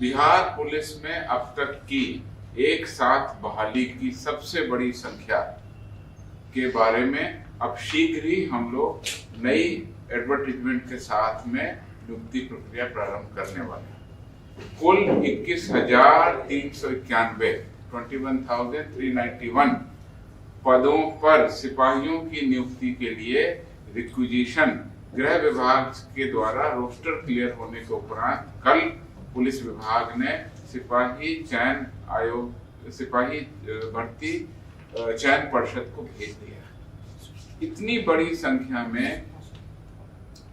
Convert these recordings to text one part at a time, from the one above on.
Bihar police में अब तक की एक साथ बहाली की सबसे बड़ी संख्या के बारे में अब शीघ्र ही हम लोग नई एडवर्टीजमेंट के साथ में नियुक्ति प्रक्रिया प्रारंभ करने वाले हैं। कुल 21,391 21,391 पदों पर सिपाहियों की नियुक्ति के लिए रिक्विजिशन गृह विभाग के द्वारा रोस्टर क्लियर होने के उपरांत कल पुलिस विभाग ने सिपाही भर्ती चयन परिषद को भेज दिया। इतनी बड़ी संख्या में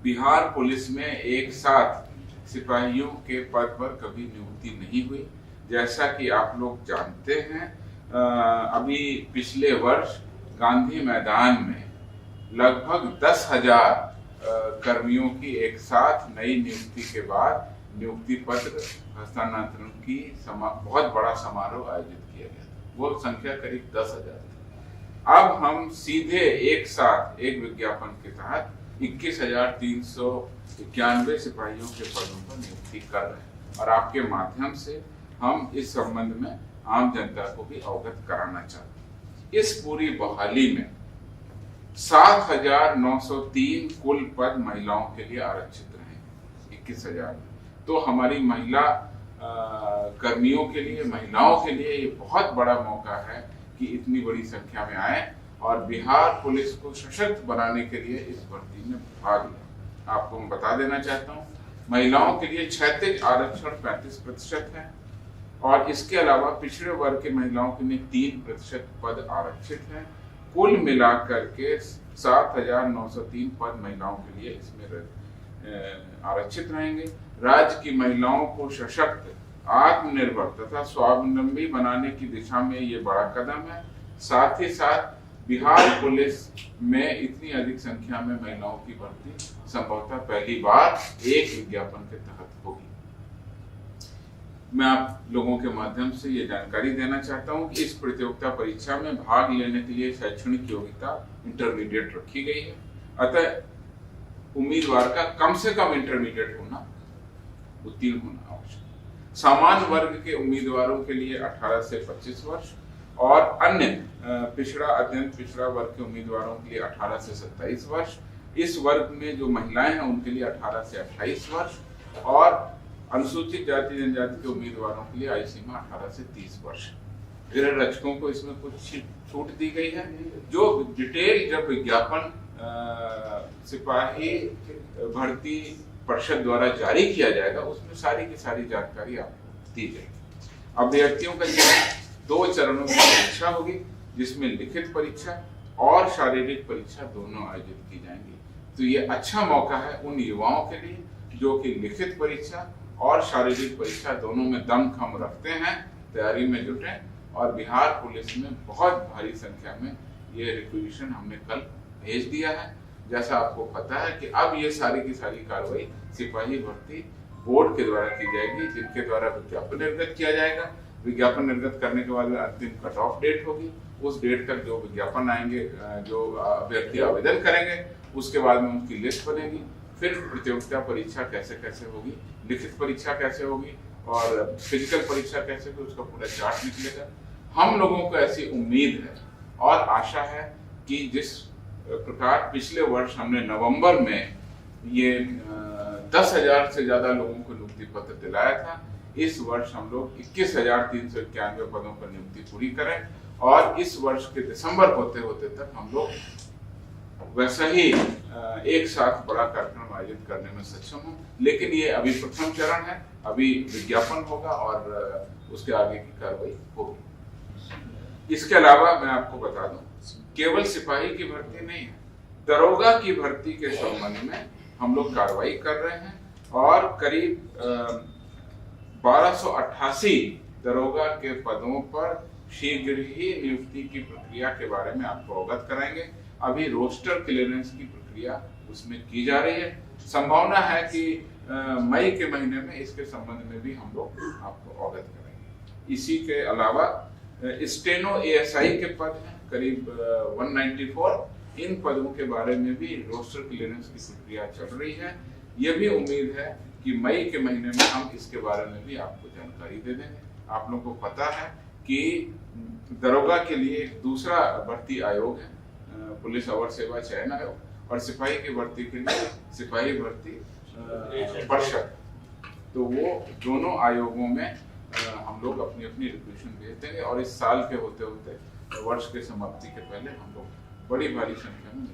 बिहार पुलिस में एक साथ सिपाहियों के पद पर कभी नियुक्ति नहीं हुई। जैसा कि आप लोग जानते हैं, अभी पिछले वर्ष गांधी मैदान में लगभग 10,000 कर्मियों की एक साथ नई नियुक्ति के बाद नियुक्ति पत्र हस्तांतरण की बहुत बड़ा समारोह आयोजित किया गया। वो संख्या करीब 10,000 थी। अब हम सीधे एक साथ एक विज्ञापन के तहत 21,391 सिपाहियों के पदों पर नियुक्ति कर रहे हैं और आपके माध्यम से हम इस संबंध में आम जनता को भी अवगत कराना चाहते हैं। इस पूरी बहाली में 7,903 कुल पद महिलाओं के लिए आरक्षित रहेंगे। 21,000 तो हमारी महिला कर्मियों के लिए, महिलाओं के लिए ये बहुत बड़ा मौका है कि इतनी बड़ी संख्या में आए और बिहार पुलिस को सशक्त बनाने के लिए इस भर्ती में भाग लें। आपको मैं बता देना चाहता हूँ, महिलाओं के लिए क्षैतिज आरक्षण 35% है और इसके अलावा पिछड़े वर्ग के महिलाओं के लिए 3% पद आरक्षित है। कुल मिलाकर के 7,903 पद महिलाओं के लिए इसमें आरक्षित रहेंगे। राज्य की महिलाओं को सशक्त, आत्मनिर्भर तथा स्वावलंबी बनाने की दिशा में ये बड़ा कदम है। साथ ही साथ बिहार पुलिस में इतनी अधिक संख्या में महिलाओं की भर्ती संभवतः पहली बार एक विज्ञापन के तहत होगी। मैं आप लोगों के माध्यम से ये जानकारी देना चाहता हूँ कि इस प्रतियोगिता परीक्षा में भाग लेने के लिए शैक्षणिक योग्यता इंटरमीडिएट रखी गई है। अतः उम्मीदवार का कम से कम इंटरमीडिएट होना, उत्तीर्ण होना आवश्यक। सामान्य वर्ग के उम्मीदवारों के लिए 18 से 25 वर्ष और अन्य पिछड़ा, अत्यंत पिछड़ा वर्ग के उम्मीदवारों के लिए 18 से 27 वर्ष। इस वर्ग में जो महिलाएं हैं उनके लिए 18 से 28 वर्ष और अनुसूचित जाति जनजाति के उम्मीदवारों के लिए आयु सीमा 18 से 30 वर्ष। गृह रक्षकों को इसमें कुछ छूट दी गई है। जो डिटेल जब विज्ञापन सिपाही भर्ती परिषद द्वारा जारी किया जाएगा उसमें सारी की सारी जानकारी आपको दी जाएगी। अभ्यर्थियों का चयन 2 चरणों की परीक्षा होगी, जिसमें लिखित परीक्षा और शारीरिक परीक्षा दोनों आयोजित की जाएंगी। तो ये अच्छा मौका है उन युवाओं के लिए जो कि लिखित परीक्षा और शारीरिक परीक्षा दोनों में दमखम रखते हैं, तैयारी में जुटे और बिहार पुलिस में बहुत भारी संख्या में ये रिक्विजिशन हमने कल भेज दिया है। जैसा आपको पता है कि अब ये सारी की सारी कार्रवाई सिपाही भर्ती बोर्ड के द्वारा की जाएगी, जिनके द्वारा विज्ञापन निर्गत किया जाएगा। विज्ञापन निर्गत करने के बाद अंतिम कट ऑफ डेट होगी। उस डेट तक जो विज्ञापन आएंगे, जो अभ्यर्थी आवेदन करेंगे, उसके बाद में उनकी लिस्ट बनेगी। फिर प्रतियोगिता परीक्षा कैसे कैसे होगी, लिखित परीक्षा कैसे होगी और फिजिकल परीक्षा कैसे होगी, उसका पूरा चार्ट निकलेगा। हम लोगों को ऐसी उम्मीद है और आशा है कि जिस प्रकार पिछले वर्ष हमने नवंबर में ये 10,000 से ज्यादा लोगों को नियुक्ति पत्र दिलाया था, इस वर्ष हम लोग 21,391 पदों पर नियुक्ति पूरी करें और इस वर्ष के दिसंबर होते होते तक हम लोग वैसा ही एक साथ बड़ा कार्यक्रम आयोजित करने में सक्षम हूँ। लेकिन ये अभी प्रथम चरण है, अभी विज्ञापन होगा और उसके आगे की कार्रवाई होगी। इसके अलावा मैं आपको बता दूं, केवल सिपाही की भर्ती नहीं है, दरोगा की भर्ती के संबंध में हम लोग कार्रवाई कर रहे हैं और करीब 1288 दरोगा के पदों पर शीघ्र ही नियुक्ति की प्रक्रिया के बारे में आपको अवगत कराएंगे। अभी रोस्टर क्लियरेंस की प्रक्रिया उसमें की जा रही है। संभावना है कि मई के महीने में इसके संबंध में भी हम लोग आपको अवगत करेंगे। इसी के अलावा स्टेनो एएसआई के पद हैं करीब 194। इन पदों के बारे में भी रोस्टर क्लियरेंस की प्रक्रिया चल रही है। यह भी उम्मीद है कि मई के महीने में हम इसके बारे में भी आपको जानकारी दे देंगे। आप लोगों को पता है कि दरोगा के लिए एक दूसरा भर्ती आयोग है, पुलिस अवर सेवा चयन आयोग, और सिपाही की भर्ती के लिए सिपाही भर्ती परिषद। तो वो दोनों आयोगों में हम लोग अपनी अपनी रिक्वेशन भेज देंगे और इस साल के होते होते वर्ष के समाप्ति के पहले हम लोग बड़ी भारी संख्या में